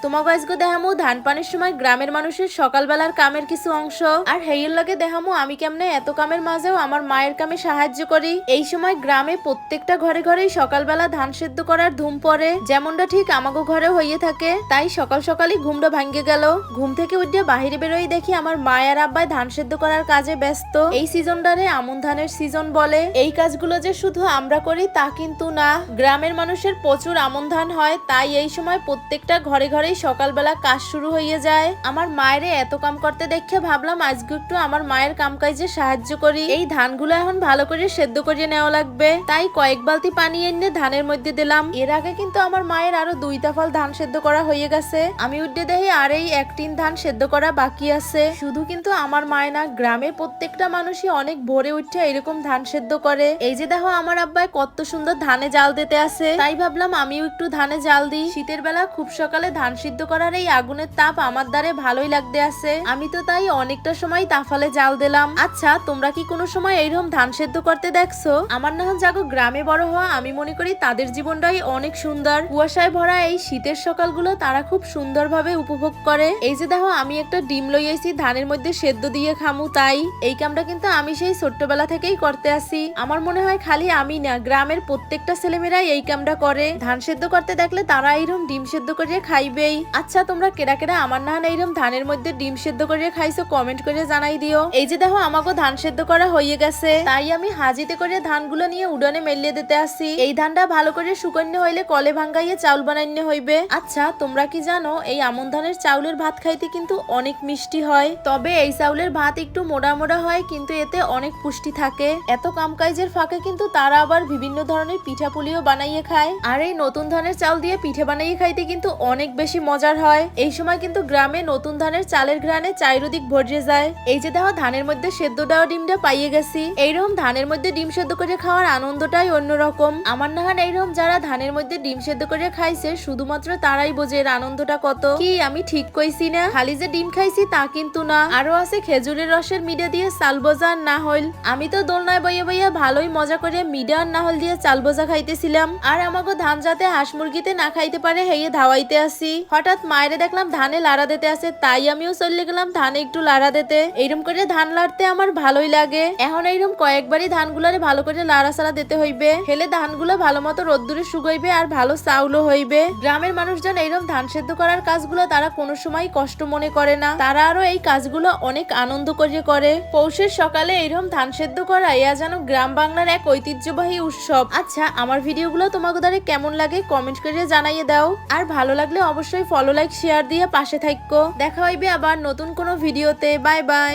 তোমাকে আজকে দেখামু ধান পানির সময় গ্রামের মানুষের সকালবেলার কামের কিছু অংশ। আর হেইয়ের লাগে দেখামু আমি কেমনে এত কামের মাঝেও আমার মায়ের কামে সাহায্য করি। এই সময় গ্রামে প্রত্যেকটা ঘরে ঘরেই সকালবেলা ধান সেদ্ধ করার ধুম পড়ে, যেমনটা ঠিক আমাগো ঘরে হইয়ে থাকে। তাই সকাল সকালই ঘুমটা ভাঙ্গে গেল। ঘুম থেকে উঠে বাহিরে বেরোই দেখি আমার মায়ের আব্বাই ধান সেদ্ধ করার কাজে ব্যস্ত। এই সিজনটারে আমন ধানের সিজন বলে। এই কাজগুলো যে শুধু আমরা করি তা কিন্তু না, গ্রামের মানুষের প্রচুর আমন ধান হয়, তাই এই সময় প্রত্যেকটা ঘরে ঘরেই সকালবেলা কাজ শুরু হয়ে যায়। আমার মায়ের এত কাম করতে দেখে ভাবলাম আজকে একটু আমার মায়ের কাম কাজে সাহায্য করি। এই ধানগুলো এখন ভালো করে সেদ্ধ করিয়ে নেওয়া লাগবে, তাই কয়েক বালতি পানি এনে ধানের মধ্যে দিলাম। এর আগে কিন্তু আমার মায়ের আরো 2 তাফাল ধান সেদ্ধ করা হয়ে গেছে। আমি উঠে দেখি আর এই 1 টিন ধান সেদ্ধ করা বাকি আছে। শুধু কিন্তু আমার মায় না, গ্রামের প্রত্যেকটা মানুষই অনেক ভোরে উঠে এরকম ধান সেদ্ধ করে। এই যে দেখো আমার আব্বাই কত সুন্দর ধানে জাল দিতে আছে, তাই ভাবলাম আমিও একটু ধানে জাল দিই। শীতের বেলা খুব সকালে ধান সিদ্ধ করার এই আগুনের তাপ আমার দ্বারে ভালোই লাগতে আছে। আমি তো তাই অনেকটা সময় তাফালে জাল দিলাম। আচ্ছা, তোমরা কি কোনো সময় এইরকম ধান সেদ্ধ করতে দেখছো? আমার না যাগো গ্রামে বড় হওয়া, আমি মনে করি তাদের জীবনটাই অনেক সুন্দর। কুয়াশায় ভরা এই শীতের সকালগুলো তারা খুব সুন্দরভাবে উপভোগ করে। এই যে দেখো আমি একটা ডিম লইয়াছি ধানের মধ্যে সেদ্ধ দিয়ে খামু, তাই এই কামটা কিন্তু আমি সেই ছোট্টবেলা থেকেই করতে আসি। আমার মনে হয় খালি আমি না, গ্রামের প্রত্যেকটা ছেলেমেয়েরাই এই কামটা করে। ধান সেদ্ধ করতে দেখলে তারা এইরকম ডিম সেদ্ধ করে খাইবেই। আচ্ছা, তোমরা কেডা কেডা আমার না এইরকম ধানের মধ্যে ডিম সেদ্ধ করে খাইছো কমেন্ট করে জানাই দিও। এই যে দেখো আমাকে ধান সেদ্ধ করা হয়ে গেছে, তাই আমি হাজিতে করে ধানগুলো নিয়ে উডনে মেলিয়ে দিতে আসি। এই ধানটা ভালো করে শুকন্য হইলে কলে ভাঙ্গাইয়ে চাউল বানাইতে হইবে। আচ্ছা, তোমরা কি জানো এই আমন ধানের চাউলের ভাত খাইতে কিন্তু অনেক মিষ্টি হয়। তবে এই চাউলের ভাত একটু মোটা মোটা হয়, কিন্তু এতে অনেক পুষ্টি থাকে। এত কামকাজের ফাঁকে কিন্তু তারা আবার বিভিন্ন ধরনের পিঠা পুলিও বানাইয়ে খায়। আর এই নতুন ধানের চাউল দিয়ে পিঠে বানাইয়ে খাইতে কিন্তু অনেক বেশি মজার হয়। এই সময় কিন্তু গ্রামে নতুন ধানের চালের ঘ্রাণে চারিদিক ভরে যায়। এই যে দেখো ধানের মধ্যে সেদ্ধ দেওয়া ডিমটা পাইয়ে গেছি। এইরকম ধানের মধ্যে ডিম সেদ্ধ করে খাওয়ার আনন্দটাই অন্যরকম। আমার না এইরকম যারা ধানের মধ্যে ডিম সেদ্ধ করে খাইছে শুধুমাত্র তারাই বোঝে এর আনন্দটা কত। কি আমি ঠিক কইছি না? খালি যে ডিম খাইছি তা কিন্তু না, আরো আছে খেজুরের রসের মিডা দিয়ে চাল বোজা না হইল। আমি তো দোলনায় বইয়ে বইয়ে ভালোই মজা করে মিডা আর না হল দিয়ে চাল বোজা খাইতেছিলাম। আর আমাকে ধান যাতে হাঁস মুরগিতে না খাইতে পারে হেয়ে ধাওয়াইতে আসি। হঠাৎ মায়েরে দেখলাম ধানে লাড়া দিতে আছে, তাই আমিও চলে গেলাম ধানে একটু লাড়া দিতে। এইরকম করে ধান লাড়তে আমার ভালোই লাগে। এখন এইরকম কয়েকবারই ধানগুলারে ভালো করে লাড়া সাড়া দিতে হইবে, হেলে ধানগুলো ভালো মতো রোদ্দুরে শুকাইবে আর ভালো চাউলও হইবে। গ্রামের মানুষজন এইরকম ধান সেদ্ধ করার কাজগুলো তারা কোনো সময় কষ্ট মনে করে না, তারা আরো এই কাজগুলো অনেক আনন্দ করে করে। পৌষের সকালে এইরকম ধান সেদ্ধ করা ইয়া যেন গ্রাম বাংলার এক ঐতিহ্যবাহী উৎসব। আচ্ছা, আমার ভিডিওগুলো তোমাকে দ্বারা কেমন লাগে কমেন্ট করে জানাইয়ে দাও। আর ভালো লাগলে অবশ্যই ফলো লাইক শেয়ার দিয়ে পাশে থাকো। দেখা হইবে আবার নতুন কোনো ভিডিওতে। Bye bye.